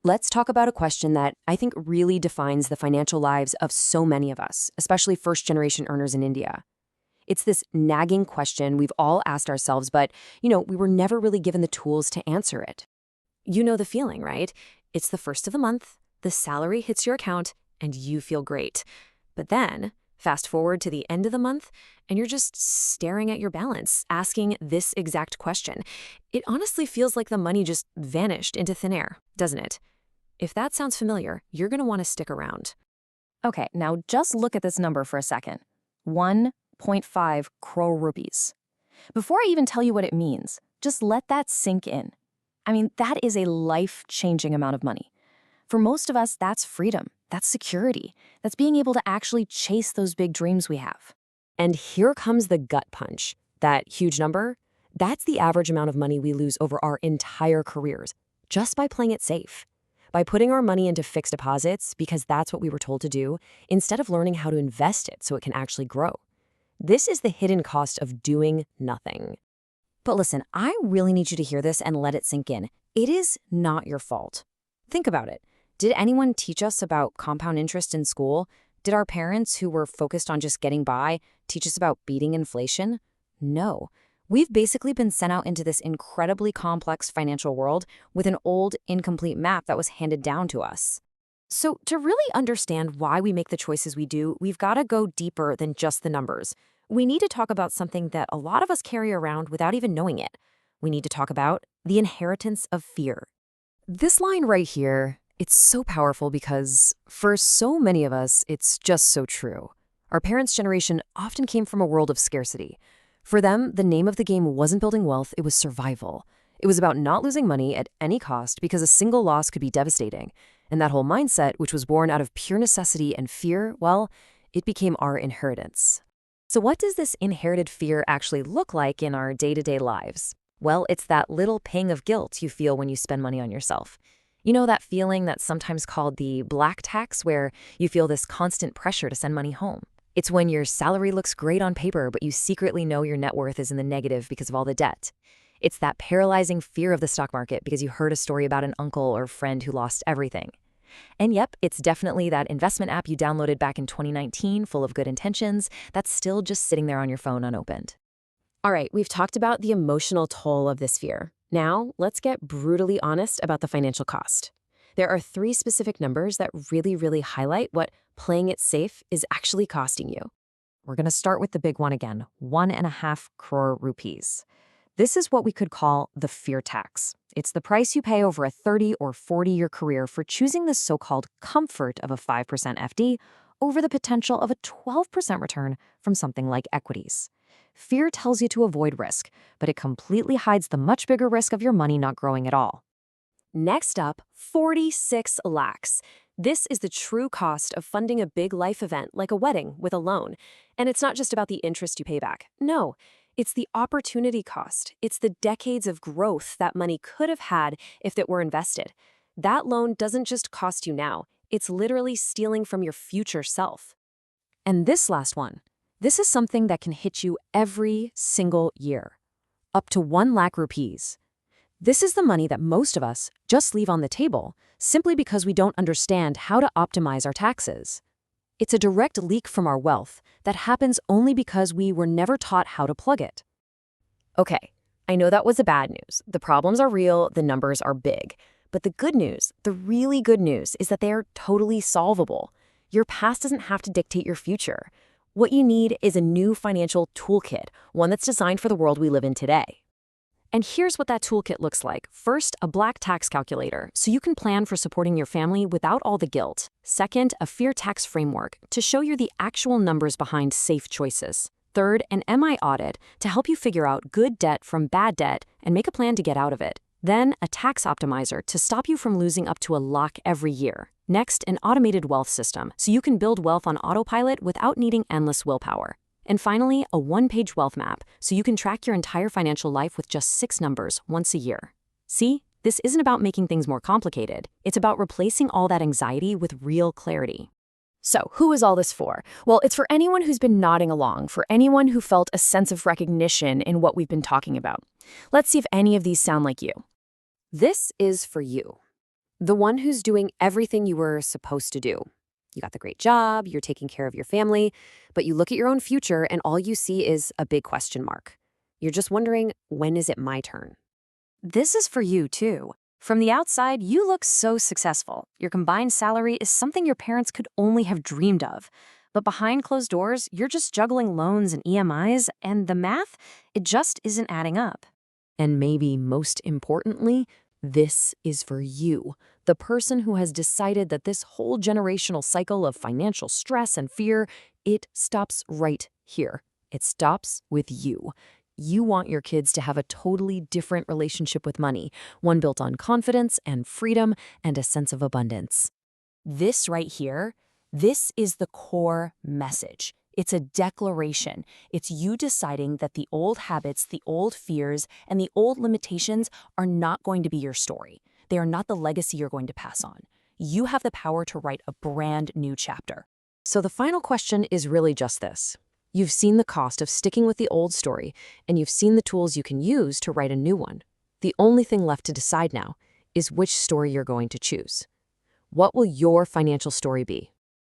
Let's talk about a question that I think really defines the financial lives of so many of us, especially first-generation earners in India. It's this nagging question we've all asked ourselves, but, we were never really given the tools to answer it. You know the feeling, right? It's the first of the month, the salary hits your account, and you feel great. But then, fast forward to the end of the month, and you're just staring at your balance, asking this exact question. It honestly feels like the money just vanished into thin air, doesn't it? If that sounds familiar, you're going to want to stick around. Okay, now just look at this number for a second. 1.5 crore rupees. Before I even tell you what it means, just let that sink in. I mean, that is a life-changing amount of money. For most of us, that's freedom, that's security, that's being able to actually chase those big dreams we have. And here comes the gut punch. That huge number, that's the average amount of money we lose over our entire careers, just by playing it safe. By putting our money into fixed deposits, because that's what we were told to do, instead of learning how to invest it so it can actually grow. This is the hidden cost of doing nothing. But listen, I really need you to hear this and let it sink in. It is not your fault. Think about it. Did anyone teach us about compound interest in school? Did our parents, who were focused on just getting by, teach us about beating inflation? No. We've basically been sent out into this incredibly complex financial world with an old, incomplete map that was handed down to us. So to really understand why we make the choices we do, we've got to go deeper than just the numbers. We need to talk about something that a lot of us carry around without even knowing it. We need to talk about the inheritance of fear. This line right here, it's so powerful because for so many of us, it's just so true. Our parents' generation often came from a world of scarcity. For them, the name of the game wasn't building wealth, it was survival. It was about not losing money at any cost because a single loss could be devastating. And that whole mindset, which was born out of pure necessity and fear, well, it became our inheritance. So what does this inherited fear actually look like in our day-to-day lives? Well, it's that little pang of guilt you feel when you spend money on yourself. You know that feeling that's sometimes called the black tax, where you feel this constant pressure to send money home? It's when your salary looks great on paper, but you secretly know your net worth is in the negative because of all the debt. It's that paralyzing fear of the stock market because you heard a story about an uncle or friend who lost everything. And yep, it's definitely that investment app you downloaded back in 2019 full of good intentions that's still just sitting there on your phone unopened. All right, we've talked about the emotional toll of this fear. Now, let's get brutally honest about the financial cost. There are 3 specific numbers that really highlight what playing it safe is actually costing you. We're going to start with the big one again, 1.5 crore rupees. This is what we could call the fear tax. It's the price you pay over a 30 or 40-year career for choosing the so-called comfort of a 5% FD over the potential of a 12% return from something like equities. Fear tells you to avoid risk, but it completely hides the much bigger risk of your money not growing at all. Next up, 46 lakhs. This is the true cost of funding a big life event like a wedding with a loan. And it's not just about the interest you pay back. No, it's the opportunity cost. It's the decades of growth that money could have had if it were invested. That loan doesn't just cost you now. It's literally stealing from your future self. And this last one, this is something that can hit you every single year. Up to 1 lakh rupees. This is the money that most of us just leave on the table simply because we don't understand how to optimize our taxes. It's a direct leak from our wealth that happens only because we were never taught how to plug it. Okay, I know that was the bad news. The problems are real, the numbers are big. But the good news, the really good news, is that they are totally solvable. Your past doesn't have to dictate your future. What you need is a new financial toolkit, one that's designed for the world we live in today. And here's what that toolkit looks like. First, a black tax calculator, so you can plan for supporting your family without all the guilt. Second, a fear tax framework, to show you the actual numbers behind safe choices. Third, an MI audit, to help you figure out good debt from bad debt and make a plan to get out of it. Then, a tax optimizer, to stop you from losing up to a lakh every year. Next, an automated wealth system, so you can build wealth on autopilot without needing endless willpower. And finally, a one-page wealth map, so you can track your entire financial life with just 6 numbers once a year. See, this isn't about making things more complicated. It's about replacing all that anxiety with real clarity. So, who is all this for? Well, it's for anyone who's been nodding along, for anyone who felt a sense of recognition in what we've been talking about. Let's see if any of these sound like you. This is for you. The one who's doing everything you were supposed to do. You got the great job, you're taking care of your family, but you look at your own future and all you see is a big question mark. You're just wondering, when is it my turn? This is for you, too. From the outside, you look so successful. Your combined salary is something your parents could only have dreamed of. But behind closed doors, you're just juggling loans and EMIs, and the math, it just isn't adding up. And maybe most importantly, this is for you, the person who has decided that this whole generational cycle of financial stress and fear, it stops right here. It stops with you. You want your kids to have a totally different relationship with money, one built on confidence and freedom and a sense of abundance. This right here, this is the core message. It's a declaration. It's you deciding that the old habits, the old fears, and the old limitations are not going to be your story. They are not the legacy you're going to pass on. You have the power to write a brand new chapter. So the final question is really just this. You've seen the cost of sticking with the old story, and you've seen the tools you can use to write a new one. The only thing left to decide now is which story you're going to choose. What will your financial story be?